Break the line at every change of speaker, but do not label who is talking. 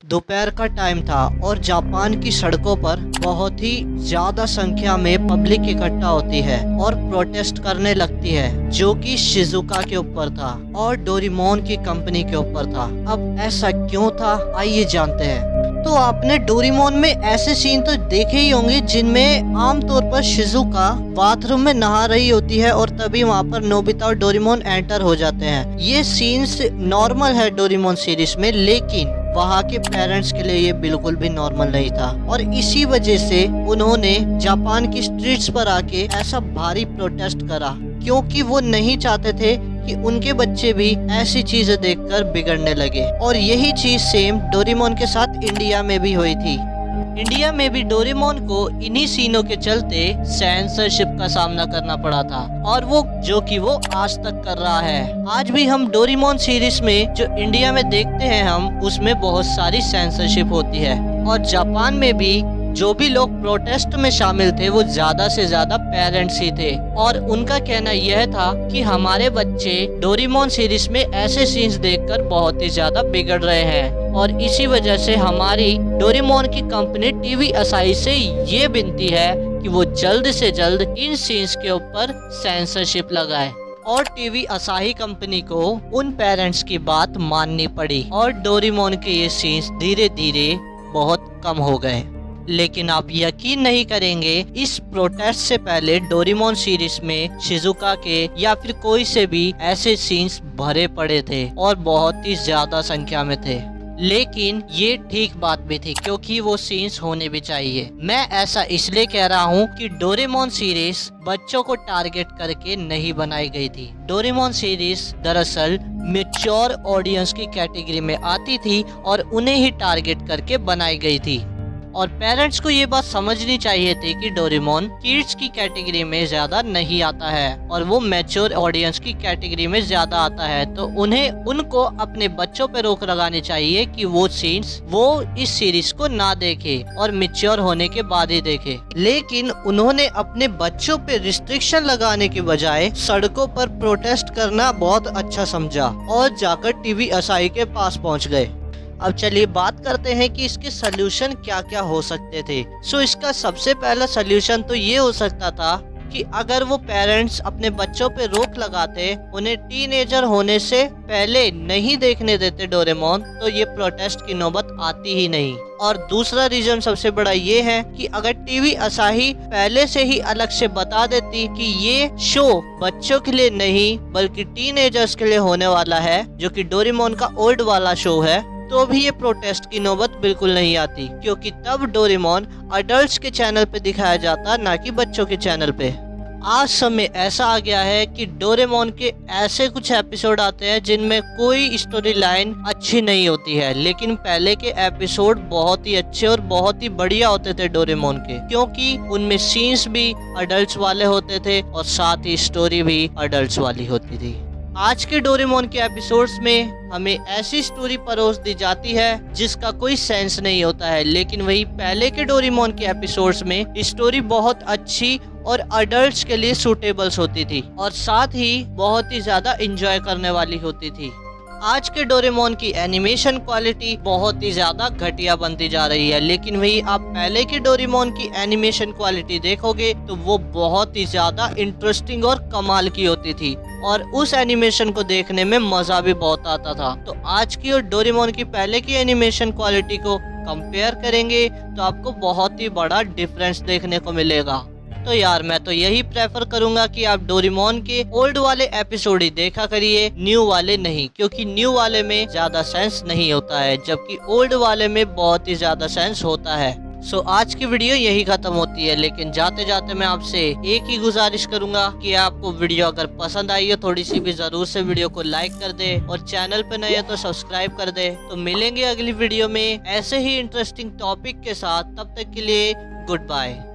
दोपहर का टाइम था और जापान की सड़कों पर बहुत ही ज्यादा संख्या में पब्लिक इकट्ठा होती है और प्रोटेस्ट करने लगती है, जो कि शिजुका के ऊपर था और डोरेमोन की कंपनी के ऊपर था। अब ऐसा क्यों था, आइए जानते हैं। तो आपने डोरेमोन में ऐसे सीन तो देखे ही होंगे जिनमें आमतौर पर शिजुका बाथरूम में नहा रही होती है और तभी वहाँ पर नोबिता और डोरेमोन एंटर हो जाते हैं। ये सीन्स नॉर्मल है डोरेमोन सीरीज में, लेकिन वहाँ के पेरेंट्स के लिए ये बिल्कुल भी नॉर्मल नहीं था और इसी वजह से उन्होंने जापान की स्ट्रीट्स पर आके ऐसा भारी प्रोटेस्ट करा, क्योंकि वो नहीं चाहते थे कि उनके बच्चे भी ऐसी चीजें देखकर बिगड़ने लगे। और यही चीज सेम डोरेमोन के साथ इंडिया में भी हुई थी। इंडिया में भी डोरेमोन को इन्हीं सीनों के चलते सेंसरशिप का सामना करना पड़ा था, और वो आज तक कर रहा है। आज भी हम डोरेमोन सीरीज में जो इंडिया में देखते हैं हम उसमें बहुत सारी सेंसरशिप होती है। और जापान में भी जो भी लोग प्रोटेस्ट में शामिल थे वो ज्यादा से ज्यादा पेरेंट्स ही थे, और उनका कहना यह था कि हमारे बच्चे डोरेमोन सीरीज में ऐसे सीन्स देखकर बहुत ही ज्यादा बिगड़ रहे हैं, और इसी वजह से हमारी डोरेमोन की कंपनी टीवी असाई से ये विनती है कि वो जल्द से जल्द इन सीन्स के ऊपर सेंसरशिप लगाए। और टीवी असाही कंपनी को उन पेरेंट्स की बात माननी पड़ी और डोरेमोन के ये सीन्स धीरे धीरे बहुत कम हो गए। लेकिन आप यकीन नहीं करेंगे, इस प्रोटेस्ट से पहले डोरेमोन सीरीज में शिजुका के या फिर कोई से भी ऐसे सीन्स भरे पड़े थे और बहुत ही ज्यादा संख्या में थे। लेकिन ये ठीक बात भी थी, क्योंकि वो सीन्स होने भी चाहिए। मैं ऐसा इसलिए कह रहा हूँ कि डोरेमोन सीरीज बच्चों को टारगेट करके नहीं बनाई गई थी। डोरेमोन सीरीज दरअसल मैच्योर ऑडियंस की कैटेगरी में आती थी और उन्हें ही टारगेट करके बनाई गई थी। और पेरेंट्स को ये बात समझनी चाहिए थी कि डोरेमोन किड्स की कैटेगरी में ज्यादा नहीं आता है और वो मैच्योर ऑडियंस की कैटेगरी में ज्यादा आता है, तो उनको अपने बच्चों पे रोक लगानी चाहिए कि वो सीन्स वो इस सीरीज को ना देखे और मैच्योर होने के बाद ही देखे। लेकिन उन्होंने अपने बच्चों पे रिस्ट्रिक्शन लगाने के बजाय सड़कों पर प्रोटेस्ट करना बहुत अच्छा समझा और जाकर टीवी असाई के पास पहुँच गए। अब चलिए बात करते हैं कि इसके सलूशन क्या क्या हो सकते थे। इसका सबसे पहला सलूशन तो ये हो सकता था कि अगर वो पेरेंट्स अपने बच्चों पे रोक लगाते, उन्हें टीनेजर होने से पहले नहीं देखने देते डोरेमोन, तो ये प्रोटेस्ट की नौबत आती ही नहीं। और दूसरा रीजन सबसे बड़ा ये है कि अगर टीवी असाही पहले से ही अलग से बता देती कि ये शो बच्चों के लिए नहीं बल्कि टीनेजर्स के लिए होने वाला है, जो कि डोरेमोन का ओल्ड वाला शो है, तो भी ये प्रोटेस्ट की नौबत बिल्कुल नहीं आती, क्योंकि तब डोरेमोन अडल्ट्स के चैनल पे दिखाया जाता, ना कि बच्चों के चैनल पे। आज समय ऐसा आ गया है कि डोरेमोन के ऐसे कुछ एपिसोड आते हैं जिनमें कोई स्टोरी लाइन अच्छी नहीं होती है, लेकिन पहले के एपिसोड बहुत ही अच्छे और बहुत ही बढ़िया होते थे डोरेमोन के, क्योंकि उनमें सीन्स भी अडल्ट्स वाले होते थे और साथ ही स्टोरी भी अडल्ट्स वाली होती थी। आज के डोरेमोन के एपिसोड्स में हमें ऐसी स्टोरी परोस दी जाती है जिसका कोई सेंस नहीं होता है, लेकिन वही पहले के डोरेमोन के एपिसोड्स में स्टोरी बहुत अच्छी और अडल्ट्स के लिए सूटेबल्स होती थी और साथ ही बहुत ही ज्यादा एंजॉय करने वाली होती थी। आज के डोरेमोन की एनिमेशन क्वालिटी बहुत ही ज्यादा घटिया बनती जा रही है, लेकिन वही आप पहले के डोरेमोन की एनिमेशन क्वालिटी देखोगे तो वो बहुत ही ज्यादा इंटरेस्टिंग और कमाल की होती थी और उस एनिमेशन को देखने में मजा भी बहुत आता था। तो आज की और डोरेमोन की पहले की एनिमेशन क्वालिटी को कंपेयर करेंगे तो आपको बहुत ही बड़ा डिफरेंस देखने को मिलेगा। तो यार मैं तो यही प्रेफर करूंगा कि आप डोरेमोन के ओल्ड वाले एपिसोड ही देखा करिए, न्यू वाले नहीं, क्योंकि न्यू वाले में ज्यादा सेंस नहीं होता है जबकि ओल्ड वाले में बहुत ही ज्यादा सेंस होता है। आज की वीडियो यही खत्म होती है, लेकिन जाते जाते मैं आपसे एक ही गुजारिश करूंगा कि आपको वीडियो अगर पसंद आई है थोड़ी सी भी जरूर से वीडियो को लाइक कर दे और चैनल पे नए है तो सब्सक्राइब कर दे। तो मिलेंगे अगली वीडियो में ऐसे ही इंटरेस्टिंग टॉपिक के साथ, तब तक के लिए गुड बाय।